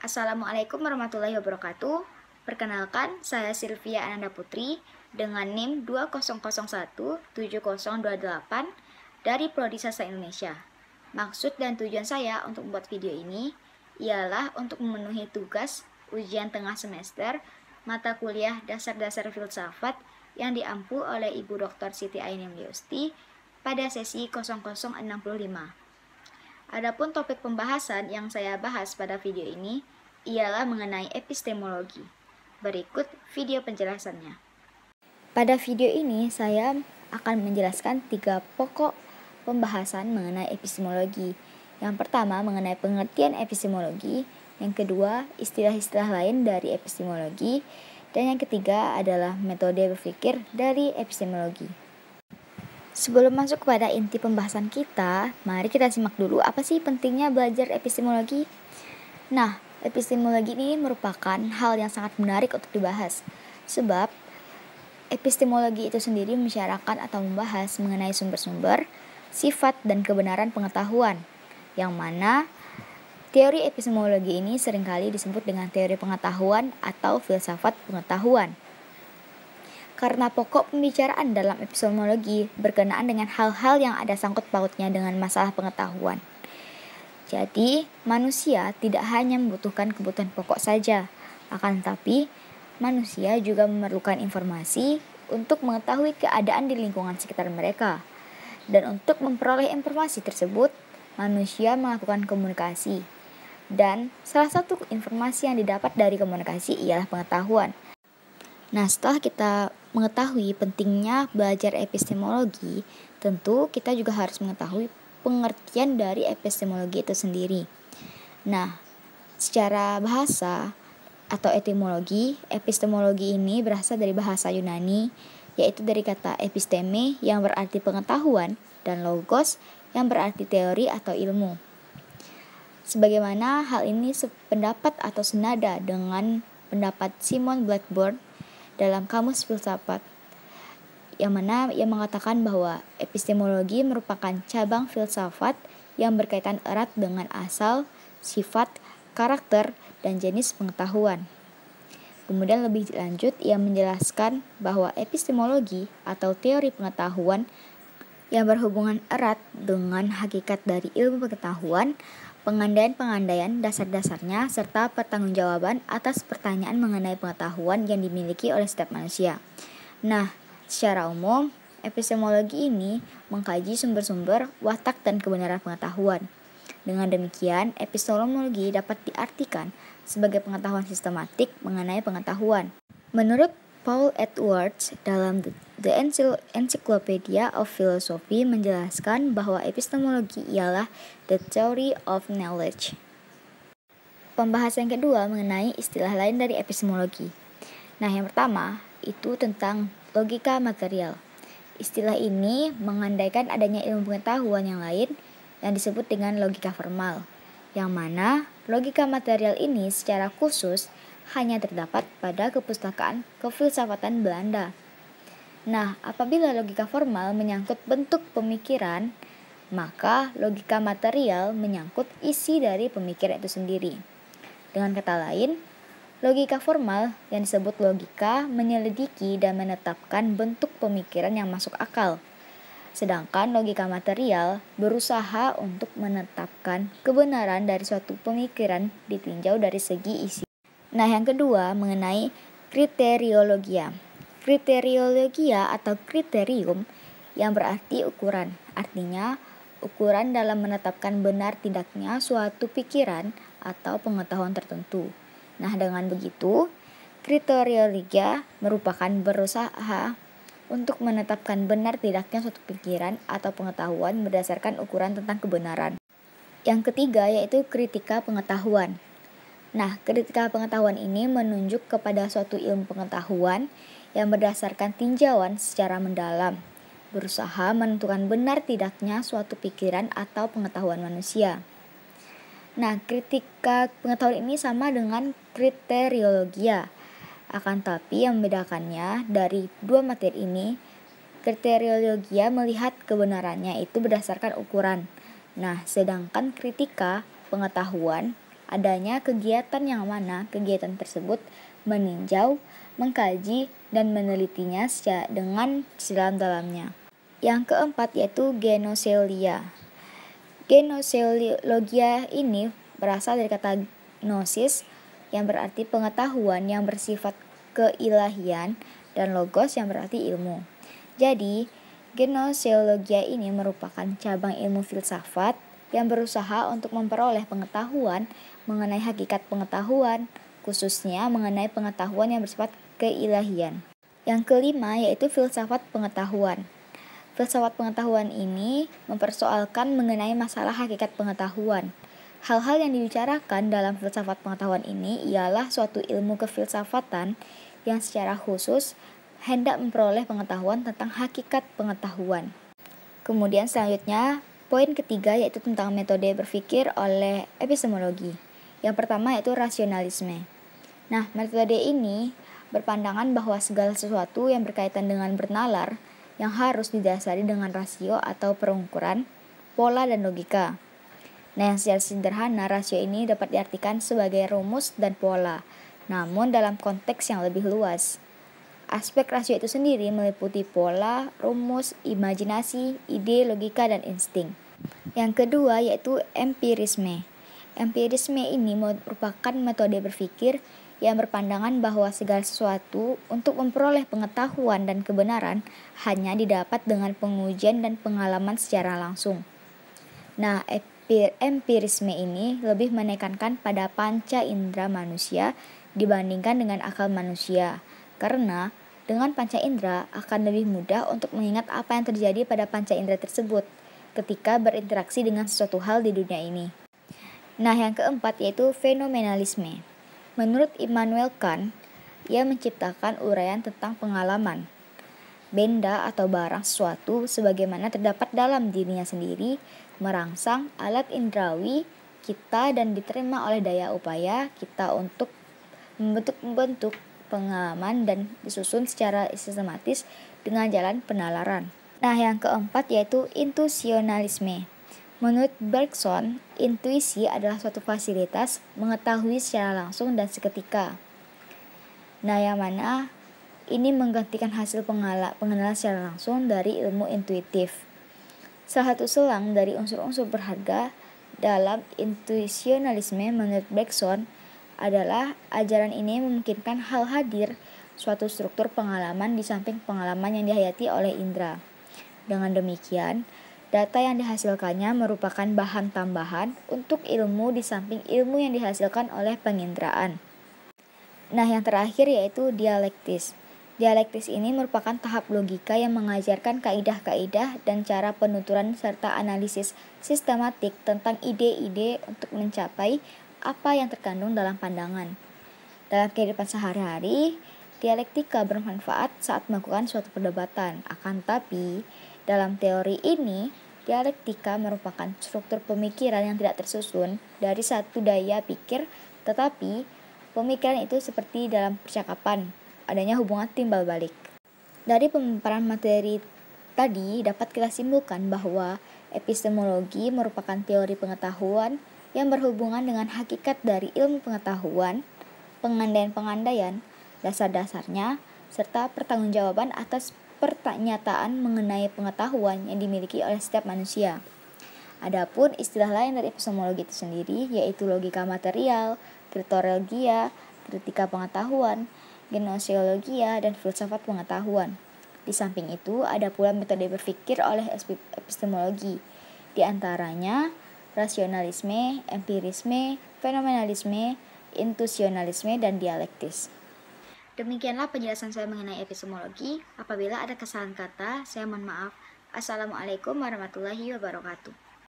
Assalamualaikum warahmatullahi wabarakatuh. Perkenalkan, saya Sylvia Ananda Putri dengan NIM 20017028 dari Prodi Sastra Indonesia. Maksud dan tujuan saya untuk membuat video ini ialah untuk memenuhi tugas ujian tengah semester mata kuliah Dasar-Dasar Filsafat yang diampu oleh Ibu Dr. Siti Ainim Liusti pada sesi 0065. Adapun topik pembahasan yang saya bahas pada video ini ialah mengenai epistemologi. Berikut video penjelasannya. Pada video ini saya akan menjelaskan 3 pokok pembahasan mengenai epistemologi. Yang pertama mengenai pengertian epistemologi, yang kedua istilah-istilah lain dari epistemologi, dan yang ketiga adalah metode berpikir dari epistemologi. Sebelum masuk kepada inti pembahasan kita, mari kita simak dulu apa sih pentingnya belajar epistemologi. Nah, epistemologi ini merupakan hal yang sangat menarik untuk dibahas, sebab epistemologi itu sendiri membicarakan atau membahas mengenai sumber-sumber, sifat, dan kebenaran pengetahuan, yang mana teori epistemologi ini seringkali disebut dengan teori pengetahuan atau filsafat pengetahuan. Karena pokok pembicaraan dalam epistemologi berkenaan dengan hal-hal yang ada sangkut pautnya dengan masalah pengetahuan. Jadi, manusia tidak hanya membutuhkan kebutuhan pokok saja, akan tetapi manusia juga memerlukan informasi untuk mengetahui keadaan di lingkungan sekitar mereka. Dan untuk memperoleh informasi tersebut, manusia melakukan komunikasi. Dan salah satu informasi yang didapat dari komunikasi ialah pengetahuan. Nah, setelah kita mengetahui pentingnya belajar epistemologi, tentu kita juga harus mengetahui pengertian dari epistemologi itu sendiri. Nah, secara bahasa atau etimologi, epistemologi ini berasal dari bahasa Yunani, yaitu dari kata episteme yang berarti pengetahuan dan logos yang berarti teori atau ilmu. Sebagaimana hal ini sependapat atau senada dengan pendapat Simon Blackburn dalam Kamus Filsafat, yang mana ia mengatakan bahwa epistemologi merupakan cabang filsafat yang berkaitan erat dengan asal, sifat, karakter, dan jenis pengetahuan. Kemudian lebih lanjut ia menjelaskan bahwa epistemologi atau teori pengetahuan yang berhubungan erat dengan hakikat dari ilmu pengetahuan, pengandaian-pengandaian dasar-dasarnya, serta pertanggungjawaban atas pertanyaan mengenai pengetahuan yang dimiliki oleh setiap manusia. Nah, secara umum, epistemologi ini mengkaji sumber-sumber, watak, dan kebenaran pengetahuan. Dengan demikian, epistemologi dapat diartikan sebagai pengetahuan sistematik mengenai pengetahuan. Menurut Paul Edwards dalam The Encyclopedia of Philosophy menjelaskan bahwa epistemologi ialah the theory of knowledge. Pembahasan yang kedua mengenai istilah lain dari epistemologi. Nah, yang pertama itu tentang logika material. Istilah ini mengandaikan adanya ilmu pengetahuan yang lain yang disebut dengan logika formal, yang mana logika material ini secara khusus hanya terdapat pada kepustakaan kefilsafatan Belanda. Nah, apabila logika formal menyangkut bentuk pemikiran, maka logika material menyangkut isi dari pemikiran itu sendiri. Dengan kata lain, logika formal yang disebut logika menyelidiki dan menetapkan bentuk pemikiran yang masuk akal. Sedangkan logika material berusaha untuk menetapkan kebenaran dari suatu pemikiran ditinjau dari segi isi. Nah, yang kedua mengenai kriteriologia. Kriteriologia atau kriterium yang berarti ukuran. Artinya, ukuran dalam menetapkan benar tidaknya suatu pikiran atau pengetahuan tertentu. Nah, dengan begitu, kriteriologia merupakan berusaha untuk menetapkan benar tidaknya suatu pikiran atau pengetahuan berdasarkan ukuran tentang kebenaran. Yang ketiga yaitu kritika pengetahuan. Nah, kritika pengetahuan ini menunjuk kepada suatu ilmu pengetahuan yang berdasarkan tinjauan secara mendalam, berusaha menentukan benar tidaknya suatu pikiran atau pengetahuan manusia. Nah, kritika pengetahuan ini sama dengan kriteriologia. Akan tapi yang membedakannya dari dua materi ini, kriteriologia melihat kebenarannya itu berdasarkan ukuran. Nah, sedangkan kritika pengetahuan adanya kegiatan yang mana kegiatan tersebut meninjau, mengkaji, dan menelitinya dengan sedalam-dalamnya. Yang keempat yaitu genoseolia. Genoseologia ini berasal dari kata gnosis yang berarti pengetahuan yang bersifat keilahian dan logos yang berarti ilmu. Jadi, genoseologia ini merupakan cabang ilmu filsafat yang berusaha untuk memperoleh pengetahuan mengenai hakikat pengetahuan, khususnya mengenai pengetahuan yang bersifat keilahian. Yang kelima yaitu filsafat pengetahuan. Filsafat pengetahuan ini mempersoalkan mengenai masalah hakikat pengetahuan. Hal-hal yang dibicarakan dalam filsafat pengetahuan ini ialah suatu ilmu kefilsafatan yang secara khusus hendak memperoleh pengetahuan tentang hakikat pengetahuan. Kemudian selanjutnya, poin ketiga yaitu tentang metode berpikir oleh epistemologi. Yang pertama yaitu rasionalisme. Nah, metode ini berpandangan bahwa segala sesuatu yang berkaitan dengan bernalar yang harus didasari dengan rasio atau perukuran, pola, dan logika. Nah, yang secara sederhana, rasio ini dapat diartikan sebagai rumus dan pola, namun dalam konteks yang lebih luas. Aspek rasio itu sendiri meliputi pola, rumus, imajinasi, ide, logika, dan insting. Yang kedua yaitu empirisme. Empirisme ini merupakan metode berpikir yang berpandangan bahwa segala sesuatu untuk memperoleh pengetahuan dan kebenaran hanya didapat dengan pengujian dan pengalaman secara langsung. Nah, empirisme ini lebih menekankan pada panca indera manusia dibandingkan dengan akal manusia, karena dengan panca indera akan lebih mudah untuk mengingat apa yang terjadi pada panca indera tersebut ketika berinteraksi dengan sesuatu hal di dunia ini. Nah, yang keempat yaitu fenomenalisme. Menurut Immanuel Kant, ia menciptakan uraian tentang pengalaman. Benda atau barang sesuatu sebagaimana terdapat dalam dirinya sendiri, merangsang alat indrawi kita dan diterima oleh daya upaya kita untuk membentuk pengalaman dan disusun secara sistematis dengan jalan penalaran. Nah, yang keempat yaitu intuisionalisme. Menurut Bergson, intuisi adalah suatu fasilitas mengetahui secara langsung dan seketika. Nah, yang mana ini menggantikan hasil pengenalan secara langsung dari ilmu intuitif. Salah satu selang dari unsur-unsur berharga dalam intuisionalisme menurut Bergson adalah ajaran ini memungkinkan hal hadir suatu struktur pengalaman di samping pengalaman yang dihayati oleh indera. Dengan demikian, data yang dihasilkannya merupakan bahan tambahan untuk ilmu di samping ilmu yang dihasilkan oleh penginderaan. Nah, yang terakhir yaitu dialektis. Dialektis ini merupakan tahap logika yang mengajarkan kaidah-kaidah dan cara penuturan serta analisis sistematik tentang ide-ide untuk mencapai apa yang terkandung dalam pandangan. Dalam kehidupan sehari-hari, dialektika bermanfaat saat melakukan suatu perdebatan. Akan tapi, dalam teori ini, dialektika merupakan struktur pemikiran yang tidak tersusun dari satu daya pikir, tetapi pemikiran itu seperti dalam percakapan, adanya hubungan timbal balik. Dari pemaparan materi tadi dapat kita simpulkan bahwa epistemologi merupakan teori pengetahuan yang berhubungan dengan hakikat dari ilmu pengetahuan, pengandaian-pengandaian, dasar-dasarnya, serta pertanggungjawaban atas pernyataan mengenai pengetahuan yang dimiliki oleh setiap manusia. Adapun istilah lain dari epistemologi itu sendiri yaitu logika material, kriteriologia, kritika pengetahuan, gnoseologia, dan filsafat pengetahuan. Di samping itu ada pula metode berpikir oleh epistemologi, di antaranya rasionalisme, empirisme, fenomenalisme, intuisionalisme, dan dialektis. Demikianlah penjelasan saya mengenai epistemologi. Apabila ada kesalahan kata, saya mohon maaf. Assalamualaikum warahmatullahi wabarakatuh.